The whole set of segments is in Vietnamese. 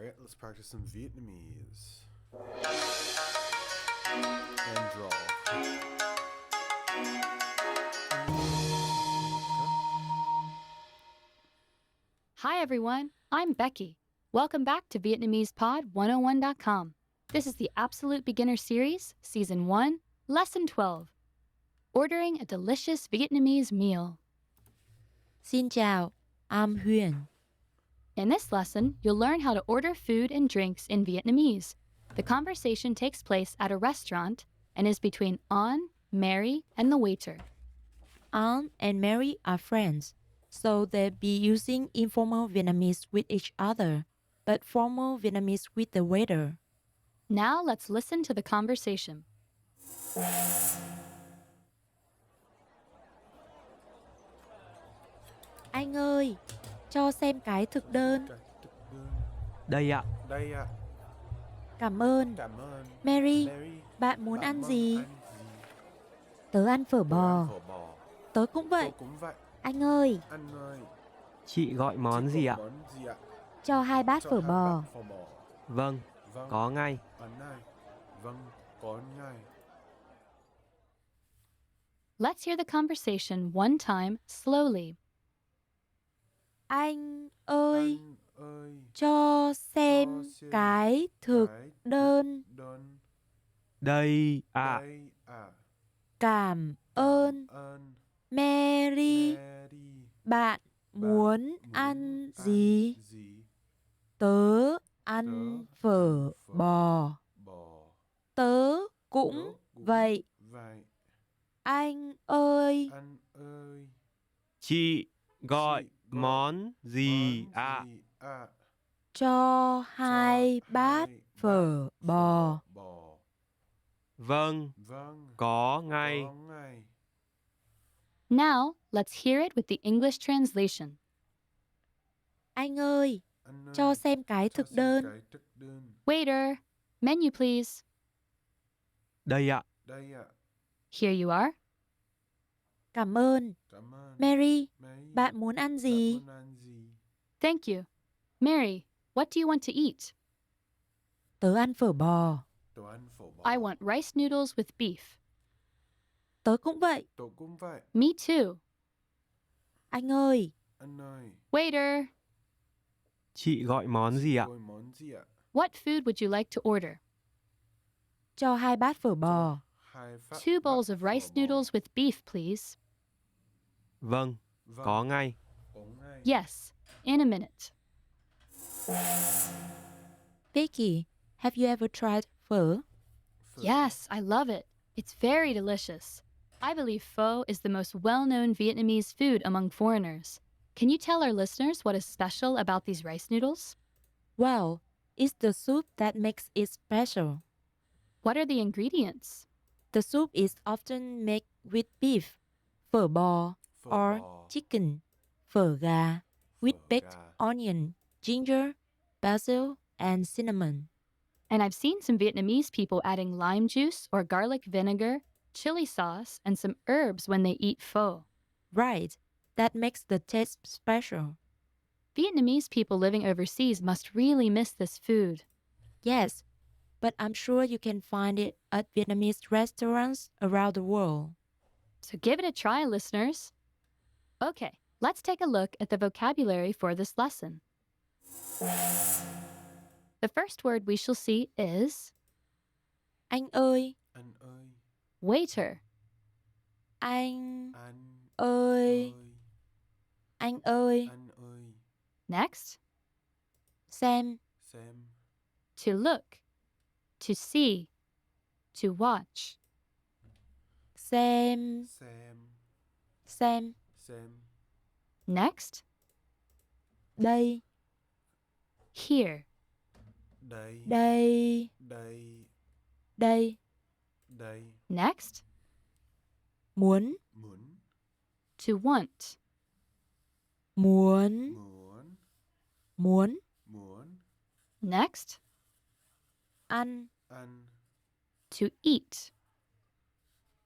Alright, let's practice some Vietnamese. And draw. Hi everyone, I'm Becky. Welcome back to VietnamesePod101.com. This is the Absolute Beginner Series, Season 1, Lesson 12. Ordering a delicious Vietnamese meal. Xin chào, I'm Huyền. In this lesson, you'll learn how to order food and drinks in Vietnamese. The conversation takes place at a restaurant and is between An, Mary, and the waiter. An and Mary are friends, so they'll be using informal Vietnamese with each other, but formal Vietnamese with the waiter. Now let's listen to the conversation. Anh ơi, cho xem cái thực đơn. Đây ạ. Cảm ơn. Mary, bạn muốn ăn gì? Tớ ăn phở bò. Tớ cũng vậy. Anh ơi, Chị gọi món gì ạ? cho 2 bát phở bò. Vâng, có ngay. Let's hear the conversation one time slowly. Anh ơi, cho xem cái thực đơn. Đây ạ. Cảm ơn. Mary, bạn muốn ăn gì? Tớ ăn phở bò. Tớ cũng vậy. Anh ơi, Chị gọi món gì ạ? cho 2 bát phở bò. Vâng, có ngay. Now, let's hear it with the English translation. Anh ơi, cho xem cái thực đơn. Waiter, menu please. Đây ạ. Here you are. Cảm ơn. Mary, bạn muốn ăn gì? Thank you. Mary, what do you want to eat? Tớ ăn phở bò. I want rice noodles with beef. Tớ cũng vậy. Me too. Anh ơi, Waiter, Chị gọi món gì ạ? what food would you like to order? cho 2 bát phở bò. 2 bowls of rice noodles with beef, please. Vâng, có ngay. Yes, in a minute. Vicky, have you ever tried phở? Yes, I love it. It's very delicious. I believe pho is the most well-known Vietnamese food among foreigners. Can you tell our listeners what is special about these rice noodles? Well, it's the soup that makes it special. What are the ingredients? The soup is often made with beef, phở bò, or chicken, phở gà, with baked onion, ginger, basil, and cinnamon. And I've seen some Vietnamese people adding lime juice or garlic vinegar, chili sauce, and some herbs when they eat pho. Right, that makes the taste special. Vietnamese people living overseas must really miss this food. Yes, but I'm sure you can find it at Vietnamese restaurants around the world. So give it a try, listeners. Okay, let's take a look at the vocabulary for this lesson. The first word we shall see is Anh ơi, waiter. anh ơi, anh ơi. Next, Xem, to look, to see, to watch. xem, xem. Next, Đây, here. đây, đây. Next, Muốn, to want. muốn, muốn. Next, Ăn, to eat.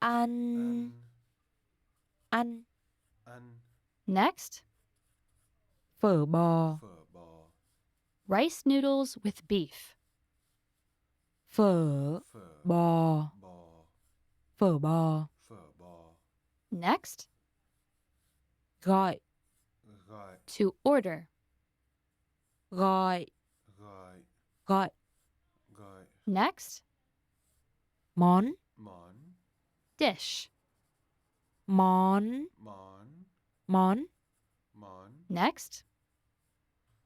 ăn, ăn. Next, Phở bò, rice noodles with beef. Phở bò. Phở bò. Next, Gọi. to order. Gọi. Gọi. Next, Món. dish. Món. Món. Next,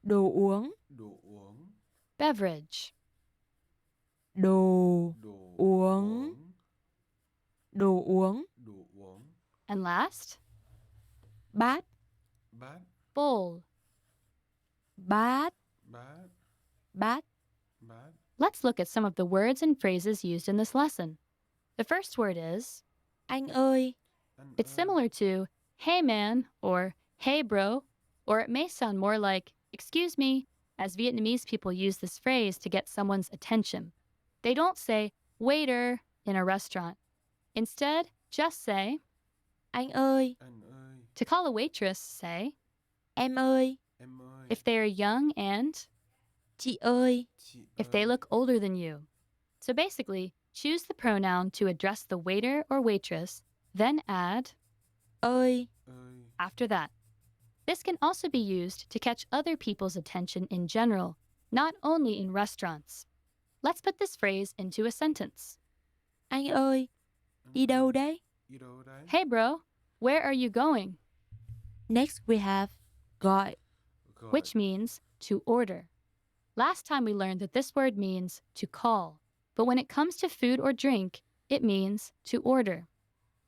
Đồ uống. beverage. Đồ uống. Đồ uống. And last, Bát. bowl. Bát. Bát. Let's look at some of the words and phrases used in this lesson. The first word is, Anh ơi. it's similar to, hey man, or hey bro, or it may sound more like, excuse me, as Vietnamese people use this phrase to get someone's attention. They don't say, waiter, in a restaurant. Instead, just say, Anh ơi. to call a waitress, say, Em ơi. if they are young and Chị ơi. if they look older than you. So basically, choose the pronoun to address the waiter or waitress, then add Ơi. after that. This can also be used to catch other people's attention in general, not only in restaurants. Let's put this phrase into a sentence. Anh ơi. Đi đâu đấy? Hey bro, where are you going? Next we have gọi. Which means to order. Last time we learned that this word means to call, but when it comes to food or drink, it means to order.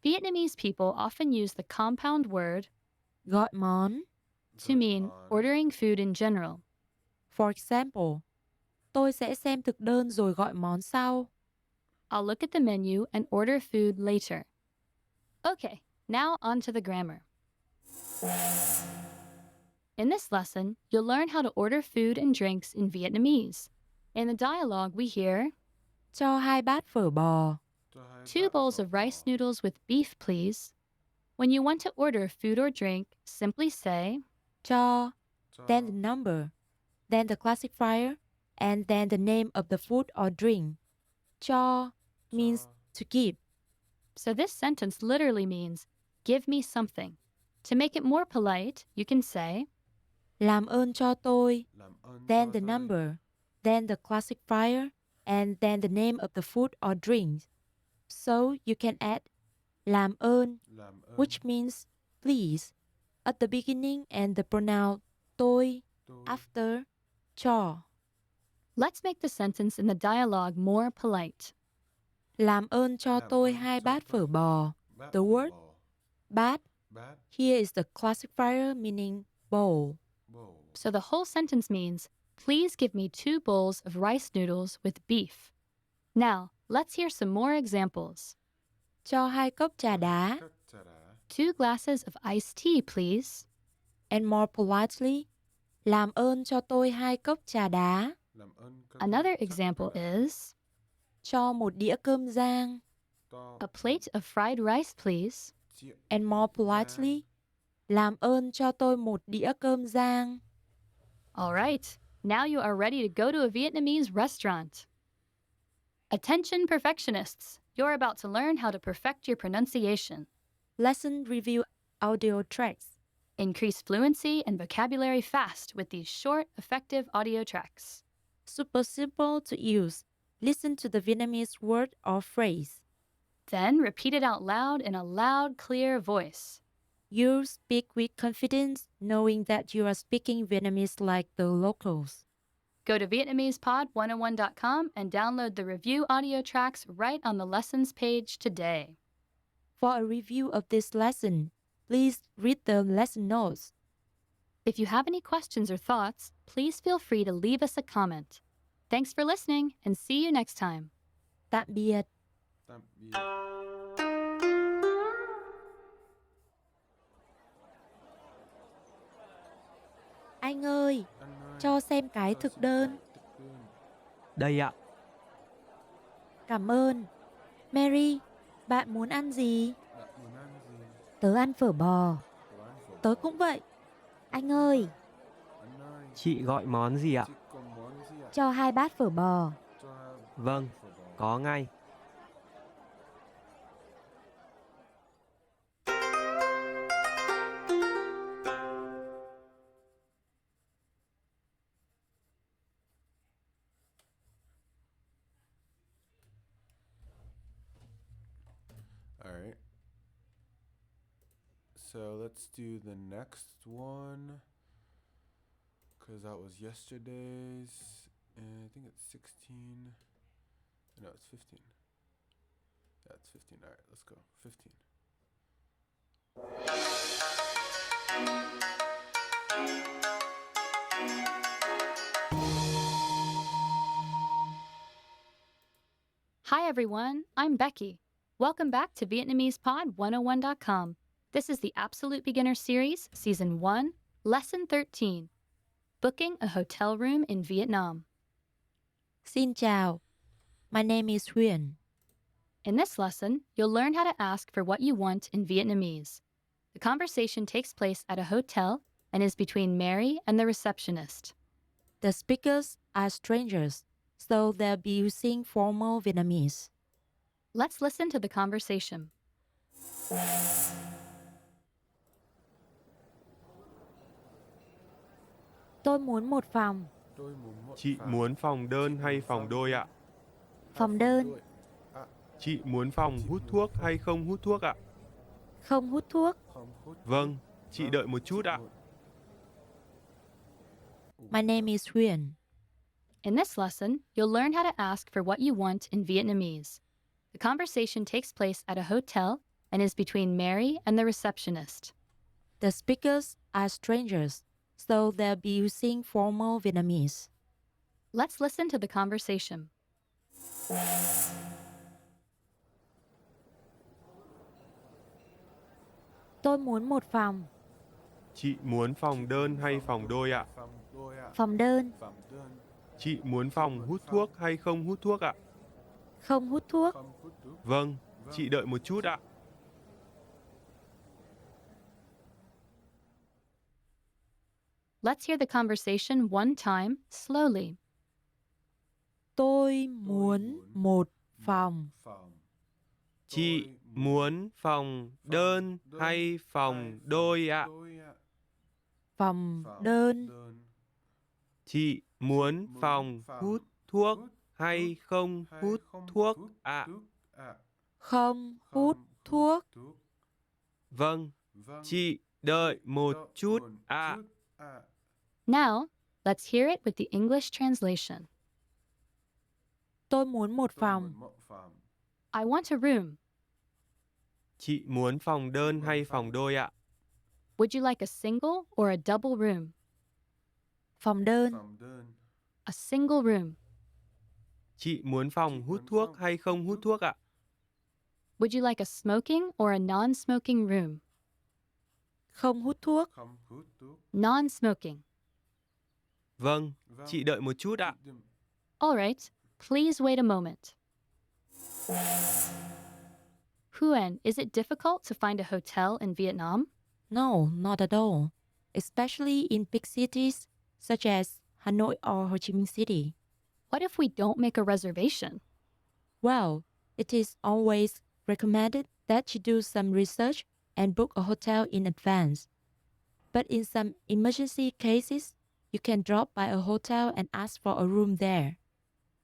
Vietnamese people often use the compound word Gọi món. to mean ordering food in general. For example, tôi sẽ xem thực đơn rồi gọi món sau. I'll look at the menu and order food later. Okay, now on to the grammar. In this lesson, you'll learn how to order food and drinks in Vietnamese. In the dialogue, we hear, Cho 2 bát phở bò. 2 bowls of rice noodles with beef, please. When you want to order food or drink, simply say, Cho. Then the number. Then the classifier. And then the name of the food or drink. Cho means to give. so this sentence literally means, give me something. To make it more polite, you can say, Làm ơn cho tôi. Then the number. Then the classifier. And then the name of the food or drink. So you can add làm ơn, which means please, at the beginning and the pronoun tôi after cho. let's make the sentence in the dialogue more polite. Làm ơn cho tôi 2 bát phở bò. The word bát here is the classifier meaning bowl. So the whole sentence means, please give me 2 bowls of rice noodles with beef. Now, let's hear some more examples. Cho 2 cốc trà đá. 2 glasses of iced tea, please. And more politely, làm ơn cho tôi 2 cốc trà đá. Another example is, Cho 1 đĩa cơm rang. a plate of fried rice, please. And more politely, làm ơn cho tôi 1 đĩa cơm rang. All right, now you are ready to go to a Vietnamese restaurant. Attention perfectionists, you're about to learn how to perfect your pronunciation. Lesson review audio tracks. Increase fluency and vocabulary fast with these short, effective audio tracks. Super simple to use. Listen to the Vietnamese word or phrase. Then repeat it out loud in a loud, clear voice. You speak with confidence, knowing that you are speaking Vietnamese like the locals. Go to VietnamesePod101.com and download the review audio tracks right on the lessons page today. For a review of this lesson, please read the lesson notes. If you have any questions or thoughts, please feel free to leave us a comment. Thanks for listening and see you next time. Tạm biệt. Anh ơi, cho xem cái thực đơn. Đây ạ. Cảm ơn. Mary, bạn muốn ăn gì? Tớ ăn phở bò. Tớ cũng vậy. Anh ơi. Chị gọi món gì ạ? cho 2 bát phở bò. Vâng, có ngay. All right. So let's do the next one. Because that was yesterday's. And I think it's 16. No, it's 15. Yeah, it's 15. All right, let's go. 15. Hi, everyone. I'm Becky. Welcome back to VietnamesePod101.com. This is the Absolute Beginner Series, Season 1, Lesson 13. Booking a hotel room in Vietnam. Xin chào. My name is Huyền. In this lesson, you'll learn how to ask for what you want in Vietnamese. The conversation takes place at a hotel and is between Mary and the receptionist. The speakers are strangers, so they'll be using formal Vietnamese. Let's listen to the conversation. Tôi muốn một phòng. Chị muốn phòng đơn hay phòng đôi ạ? Phòng đơn. Chị muốn phòng hút thuốc hay không hút thuốc ạ? Không hút thuốc. Vâng, chị đợi một chút ạ. My name is Huyền. In this lesson, you'll learn how to ask for what you want in Vietnamese. The conversation takes place at a hotel and is between Mary and the receptionist. The speakers are strangers, so they'll be using formal Vietnamese. Let's listen to the conversation. Tôi muốn một phòng. Chị muốn phòng đơn hay phòng đôi ạ? Phòng đơn. Chị muốn phòng hút thuốc hay không hút thuốc ạ? Không hút thuốc. Vâng, chị đợi một chút ạ. Let's hear the conversation one time, slowly. Tôi muốn một phòng. Chị muốn phòng đơn hay phòng đôi ạ? Phòng đơn. Chị muốn phòng hút thuốc hay không hút thuốc ạ? Không hút thuốc. Vâng, chị đợi một chút ạ. Now, let's hear it with the English translation. Tôi muốn một phòng. I want a room. Chị muốn phòng đơn hay phòng đôi ạ? Would you like a single or a double room? Phòng đơn. A single room. Chị muốn phòng hút thuốc hay không hút thuốc ạ? Would you like a smoking or a non-smoking room? Không hút thuốc. Non-smoking. Vâng, chị đợi một chút ạ. All right, please wait a moment. Huyen, is it difficult to find a hotel in Vietnam? No, not at all. Especially in big cities such as Hanoi or Ho Chi Minh City. What if we don't make a reservation? Well, it is always recommended that you do some research and book a hotel in advance. But in some emergency cases, you can drop by a hotel and ask for a room there.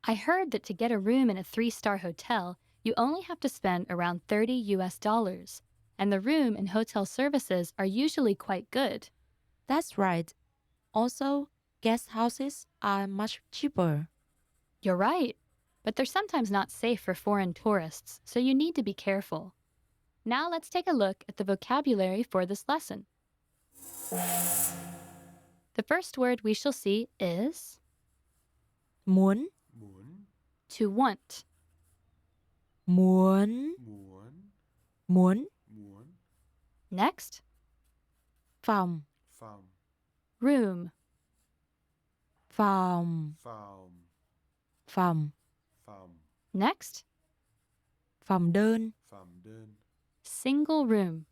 I heard that to get a room in a 3-star hotel, you only have to spend around $30, and the room and hotel services are usually quite good. That's right. Also, guest houses are much cheaper. You're right, but they're sometimes not safe for foreign tourists, so you need to be careful. Now let's take a look at the vocabulary for this lesson. The first word we shall see is Muốn. to want. Muốn. Muốn. Next, Phòng. room. Phòng. Phòng. Next, Phòng đơn. single room.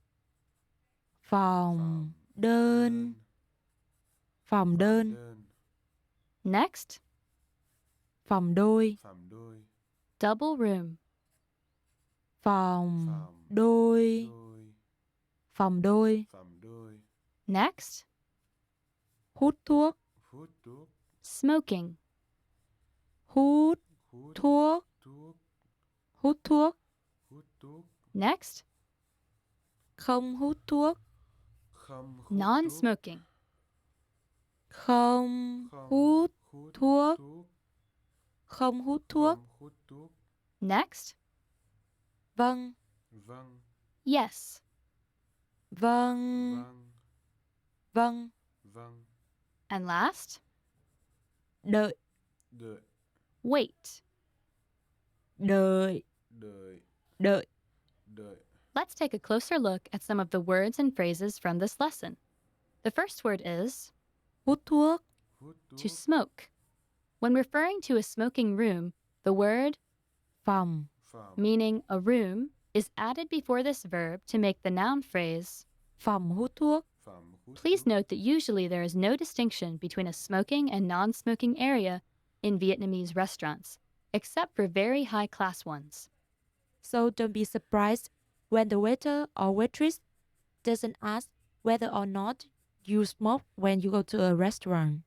Phòng đơn. Phòng đơn. Next, Phòng đôi. Phòng đôi. Double room. Phòng Phòng đôi. đôi. Phòng đôi. Phòng đôi. Next, Hút thuốc. Hút thuốc. smoking. Hút Hút thuốc. thuốc. Hút thuốc. Hút thuốc. Next, Không hút thuốc. Không hút thuốc. non-smoking. Không Không hút hút thuốc. thuốc. Không hút thuốc. Không hút thuốc. Next, Vâng. Vâng. yes. Vâng. Vâng. Vâng. Vâng. And last, Đợi. Đợi. wait. Đợi. Đợi. Đợi. Đợi. Let's take a closer look at some of the words and phrases from this lesson. The first word is Hút thuốc. Hút to thuốc. smoke. When referring to a smoking room, the word Phòng. Phòng. meaning a room is added before this verb to make the noun phrase. Phòng hút thuốc. Phòng hút Please thuốc. note that usually there is no distinction between a smoking and non-smoking area in Vietnamese restaurants, except for very high-class ones. So don't be surprised when the waiter or waitress doesn't ask whether or not you smoke when you go to a restaurant.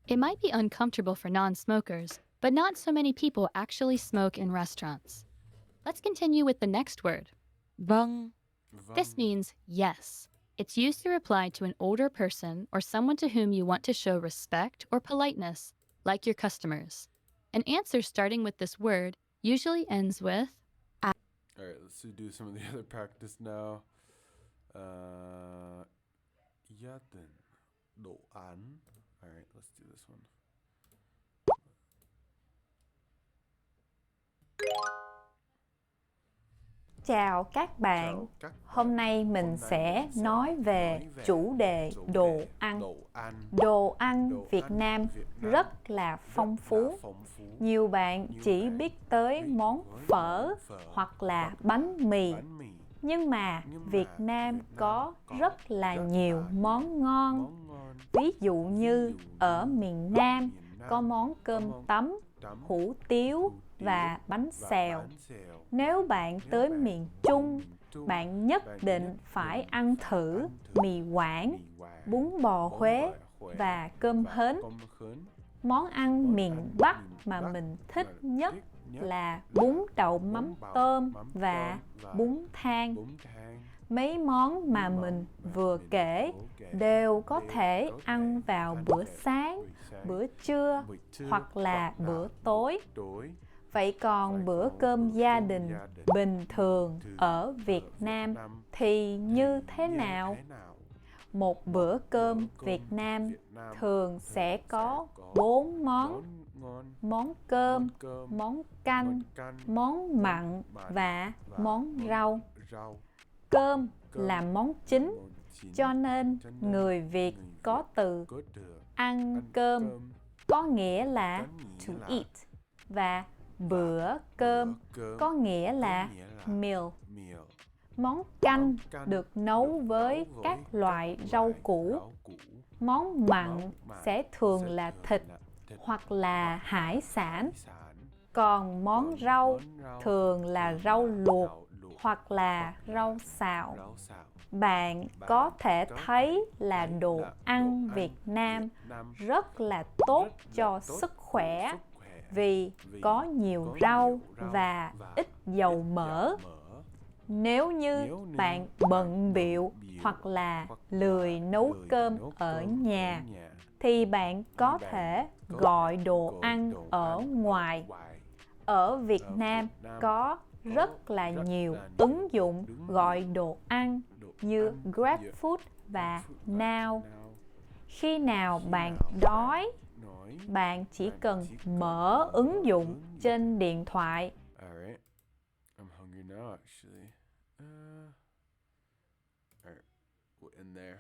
It might be uncomfortable for non-smokers, but not so many people actually smoke in restaurants. Let's continue with the next word. Vâng. This Vâng. means yes. It's used to reply to an older person or someone to whom you want to show respect or politeness, like your customers. An answer starting with this word usually ends with All right, let's do some of the other practice now. Gia đình. Đồ ăn. All right, let's do this one. Chào các bạn. Chào các bạn. Hôm nay mình sẽ nói về chủ đề đồ ăn. Đồ ăn. Đồ ăn Đồ Việt ăn Nam Việt Nam rất là phong phú. Nhiều bạn chỉ biết tới món phở hoặc là bánh mì. Bánh mì. Nhưng mà Việt Nam có rất là nhiều món ngon. Món ngon. Ví dụ như ở miền Nam có món cơm tấm, hủ tiếu và bánh xèo. Nếu bạn tới miền Trung, bạn nhất định phải ăn thử mì Quảng, bún bò Huế và cơm hến. Món ăn miền Bắc mà mình thích nhất là bún đậu mắm tôm và bún thang. Mấy món mà mình vừa kể đều có thể ăn vào bữa sáng, bữa trưa hoặc là bữa tối. Vậy còn bữa cơm gia đình bình thường ở Việt Nam thì như thế nào? Một bữa cơm Việt Nam thường sẽ có 4 món: món cơm, món canh, món mặn và món rau. Cơm là món chính, cho nên người Việt có từ ăn cơm, có nghĩa là to eat, và bữa cơm có nghĩa là meal. Món canh được nấu với các loại rau củ. Món mặn sẽ thường là thịt hoặc là hải sản. Còn món rau thường là rau luộc hoặc là rau xào. Bạn có thể thấy là đồ ăn Việt Nam rất là tốt cho sức khỏe vì có nhiều rau và ít dầu mỡ. Nếu như bạn bận bịu hoặc là lười nấu cơm ở nhà thì bạn có thể gọi đồ ăn ở ngoài. Ở Việt Nam có rất là nhiều ứng dụng gọi đồ ăn như GrabFood và Now. Khi nào bạn đói, bạn chỉ cần mở ứng dụng trên điện thoại. Alright. I'm hungry now actually. Alright. We'll end there.